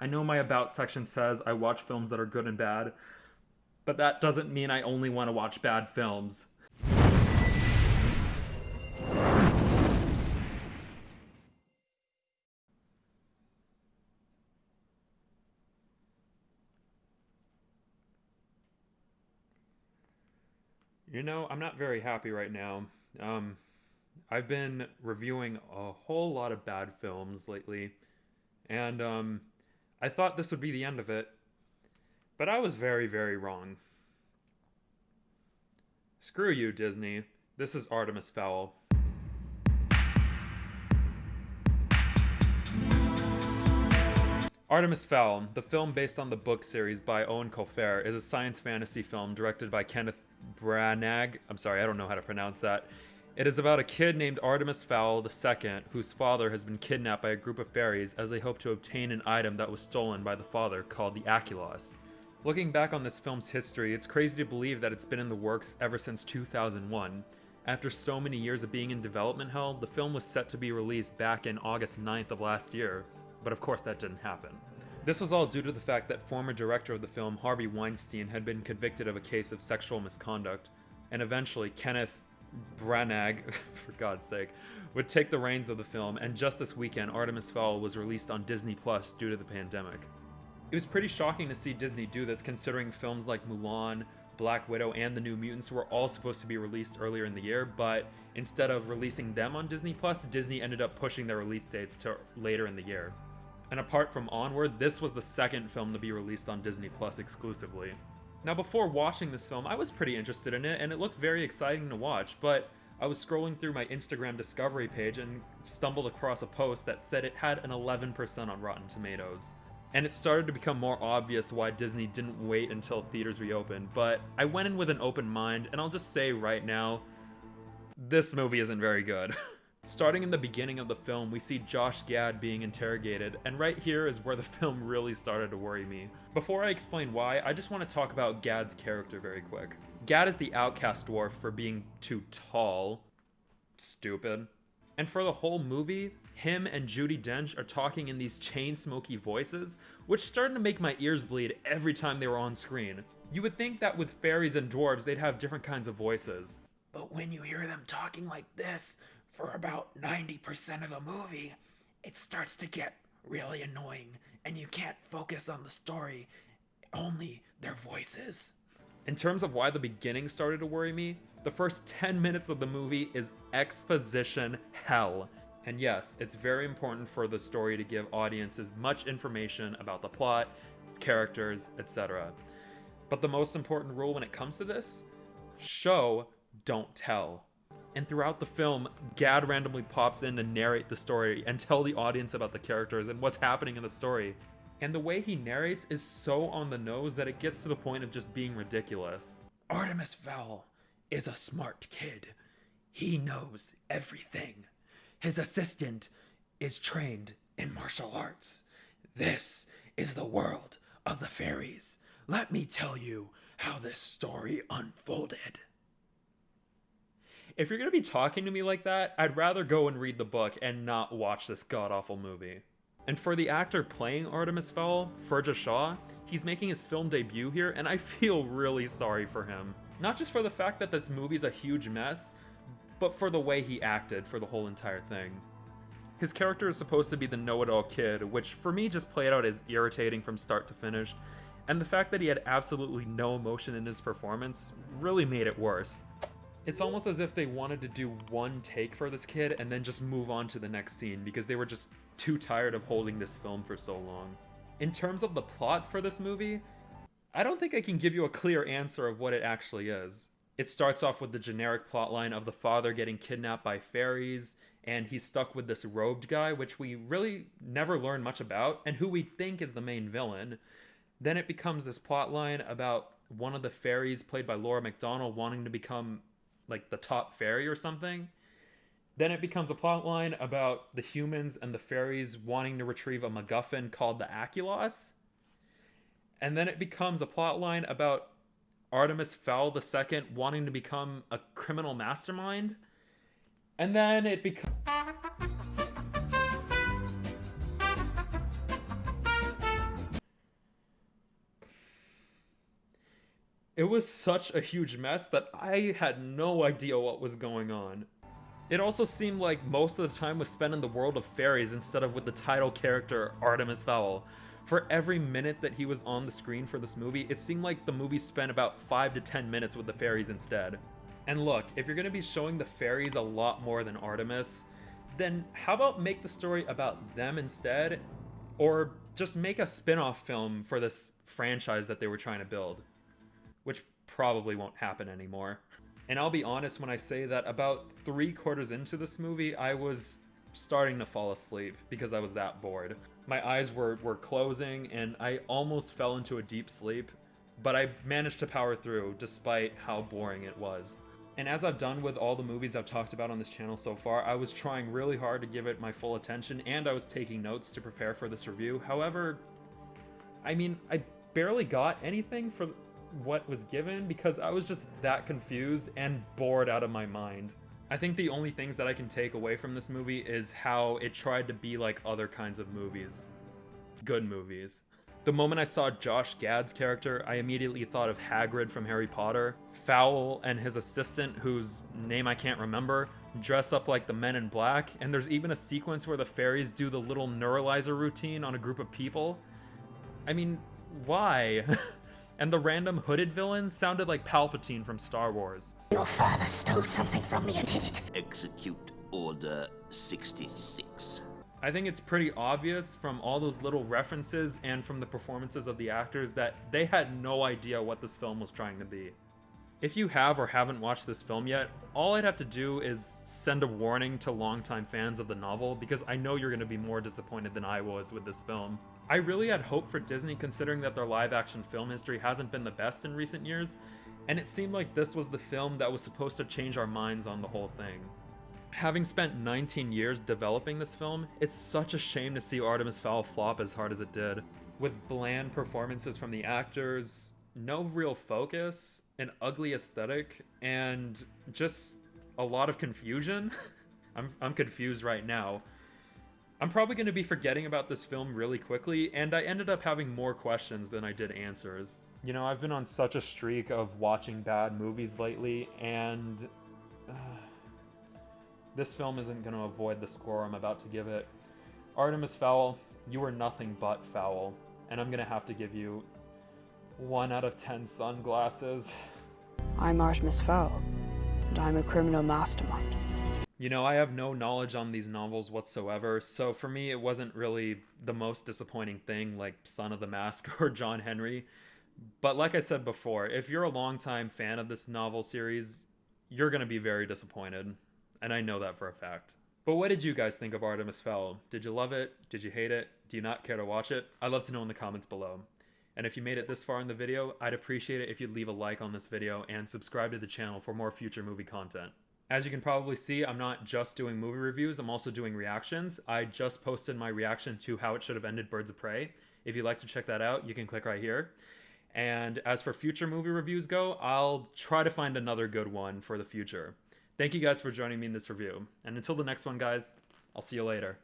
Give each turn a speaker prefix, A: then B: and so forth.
A: I know my About section says I watch films that are good and bad, but that doesn't mean I only want to watch bad films. You know, I'm not very happy right now. I've been reviewing a whole lot of bad films lately, and I thought this would be the end of it, but I was very, very wrong. Screw you, Disney. This is Artemis Fowl. Artemis Fowl, the film based on the book series by Owen Colfer, is a science fantasy film directed by Kenneth Branagh. I'm sorry, I don't know how to pronounce that. It is about a kid named Artemis Fowl II, whose father has been kidnapped by a group of fairies as they hope to obtain an item that was stolen by the father called the Aculos. Looking back on this film's history, it's crazy to believe that it's been in the works ever since 2001. After so many years of being in development hell, the film was set to be released back in August 9th of last year, but of course that didn't happen. This was all due to the fact that former director of the film, Harvey Weinstein, had been convicted of a case of sexual misconduct, and eventually Kenneth Branagh, for God's sake, would take the reins of the film, and just this weekend, Artemis Fowl was released on Disney Plus due to the pandemic. It was pretty shocking to see Disney do this, considering films like Mulan, Black Widow, and The New Mutants were all supposed to be released earlier in the year, but instead of releasing them on Disney Plus, Disney ended up pushing their release dates to later in the year. And apart from Onward, this was the second film to be released on Disney Plus exclusively. Now, before watching this film, I was pretty interested in it, and it looked very exciting to watch, but I was scrolling through my Instagram discovery page and stumbled across a post that said it had an 11% on Rotten Tomatoes. And it started to become more obvious why Disney didn't wait until theaters reopened, but I went in with an open mind, and I'll just say right now, this movie isn't very good. Starting in the beginning of the film, we see Josh Gad being interrogated, and right here is where the film really started to worry me. Before I explain why, I just want to talk about Gad's character very quick. Gad is the outcast dwarf for being too tall. Stupid. And for the whole movie, him and Judi Dench are talking in these chain-smoky voices, which started to make my ears bleed every time they were on screen. You would think that with fairies and dwarves, they'd have different kinds of voices. But when you hear them talking like this, for about 90% of the movie, it starts to get really annoying, and you can't focus on the story, only their voices. In terms of why the beginning started to worry me, the first 10 minutes of the movie is exposition hell. And yes, it's very important for the story to give audiences much information about the plot, characters, etc. But the most important rule when it comes to this? Show, don't tell. And throughout the film, Gad randomly pops in to narrate the story and tell the audience about the characters and what's happening in the story. And the way he narrates is so on the nose that it gets to the point of just being ridiculous. Artemis Fowl is a smart kid. He knows everything. His assistant is trained in martial arts. This is the world of the fairies. Let me tell you how this story unfolded. If you're going to be talking to me like that, I'd rather go and read the book and not watch this god-awful movie. And for the actor playing Artemis Fowl, Fergus Shaw, he's making his film debut here, and I feel really sorry for him. Not just for the fact that this movie's a huge mess, but for the way he acted for the whole entire thing. His character is supposed to be the know-it-all kid, which for me just played out as irritating from start to finish, and the fact that he had absolutely no emotion in his performance really made it worse. It's almost as if they wanted to do one take for this kid and then just move on to the next scene because they were just too tired of holding this film for so long. In terms of the plot for this movie, I don't think I can give you a clear answer of what it actually is. It starts off with the generic plotline of the father getting kidnapped by fairies, and he's stuck with this robed guy, which we really never learn much about, and who we think is the main villain. Then it becomes this plotline about one of the fairies, played by Laura McDonald, wanting to become like the top fairy or something. Then it becomes a plot line about the humans and the fairies wanting to retrieve a MacGuffin called the Aculos. And then it becomes a plot line about Artemis Fowl II wanting to become a criminal mastermind. And then it becomes... It was such a huge mess that I had no idea what was going on. It also seemed like most of the time was spent in the world of fairies instead of with the title character, Artemis Fowl. For every minute that he was on the screen for this movie, it seemed like the movie spent about 5 to 10 minutes with the fairies instead. And look, if you're going to be showing the fairies a lot more than Artemis, then how about make the story about them instead? Or just make a spin-off film for this franchise that they were trying to build. Which probably won't happen anymore. And I'll be honest when I say that about 3/4 into this movie, I was starting to fall asleep because I was that bored. My eyes were closing and I almost fell into a deep sleep, but I managed to power through despite how boring it was. And as I've done with all the movies I've talked about on this channel so far, I was trying really hard to give it my full attention and I was taking notes to prepare for this review. However, I barely got anything for what was given because I was just that confused and bored out of my mind. I think the only things that I can take away from this movie is how it tried to be like other kinds of movies. Good movies. The moment I saw Josh Gad's character, I immediately thought of Hagrid from Harry Potter, Fowl and his assistant, whose name I can't remember, dress up like the Men in Black, and there's even a sequence where the fairies do the little neuralizer routine on a group of people. I mean, why? And the random hooded villain sounded like Palpatine from Star Wars.
B: Your father stole something from me and hid it.
C: Execute Order 66.
A: I think it's pretty obvious from all those little references and from the performances of the actors that they had no idea what this film was trying to be. If you have or haven't watched this film yet, all I'd have to do is send a warning to longtime fans of the novel because I know you're going to be more disappointed than I was with this film. I really had hope for Disney considering that their live-action film history hasn't been the best in recent years, and it seemed like this was the film that was supposed to change our minds on the whole thing. Having spent 19 years developing this film, it's such a shame to see Artemis Fowl flop as hard as it did. With bland performances from the actors, no real focus, an ugly aesthetic, and just a lot of confusion. I'm confused right now. I'm probably going to be forgetting about this film really quickly, and I ended up having more questions than I did answers. You know, I've been on such a streak of watching bad movies lately, and this film isn't going to avoid the score I'm about to give it. Artemis Fowl, you are nothing but foul, and I'm going to have to give you 1 out of 10 sunglasses.
D: I'm Artemis Fowl, and I'm a criminal mastermind.
A: You know, I have no knowledge on these novels whatsoever, so for me it wasn't really the most disappointing thing like Son of the Mask or John Henry. But like I said before, if you're a longtime fan of this novel series, you're going to be very disappointed. And I know that for a fact. But what did you guys think of Artemis Fowl? Did you love it? Did you hate it? Do you not care to watch it? I'd love to know in the comments below. And if you made it this far in the video, I'd appreciate it if you'd leave a like on this video and subscribe to the channel for more future movie content. As you can probably see, I'm not just doing movie reviews, I'm also doing reactions. I just posted my reaction to How It Should Have Ended Birds of Prey. If you'd like to check that out, you can click right here. And as for future movie reviews go, I'll try to find another good one for the future. Thank you guys for joining me in this review. And until the next one, guys, I'll see you later.